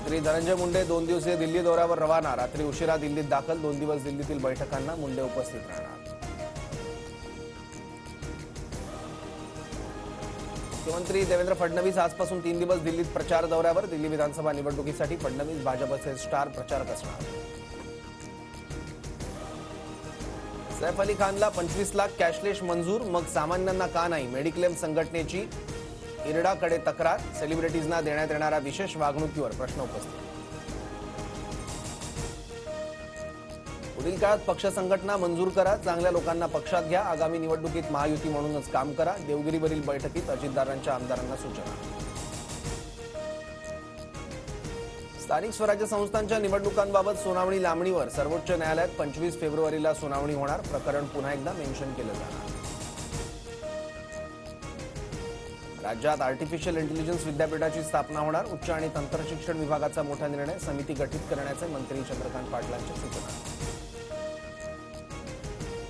मंत्री धनंजय मुंडे 2 दिवसीय दिल्ली दौऱ्यावर रवाना। रात्री उशिरा दिल्लीत दाखल। 2 दिवस दिल्लीतील बैठकांना मुंडे उपस्थित राहणार। मुख्यमंत्री देवेंद्र फडणवीस आजपासून 3 दिवस दिल्लीत प्रचार दौऱ्यावर। दिल्ली विधानसभा निवडणुकीसाठी फडणवीस भाजपचे स्टार प्रचारक असणार। सैफ अली खानला 25 लाख कॅशलेस मंजूर, मग सामान्यांना का नाही? मेडिक्लेम संघटनेची इरडाकडे तक्रार। सेलिब्रिटीजना देण्यात येणाऱ्या विशेष वागणुकीवर प्रश्न उपस्थित। पुढील काळात पक्ष संघटना मंजूर करा, चांगल्या लोकांना पक्षात घ्या, आगामी निवडणुकीत महायुती म्हणूनच काम करा। देवगिरीवरील बैठकीत अजितदारांच्या आमदारांना सूचना। स्थानिक स्वराज्य संस्थांच्या निवडणुकांबाबत सुनावणी लांबणीवर। सर्वोच्च न्यायालयात 25 फेब्रुवारीला सुनावणी होणार। प्रकरण पुन्हा एकदा मेन्शन केलं जाणार। राज्यात आर्टिफिशियल इंटेलिजन्स विद्यापीठाची स्थापना होणार। उच्च आणि तंत्रशिक्षण विभागाचा मोठा निर्णय। समिती गठीत करण्याचे मंत्री चंद्रकांत पाटलांची सूचना।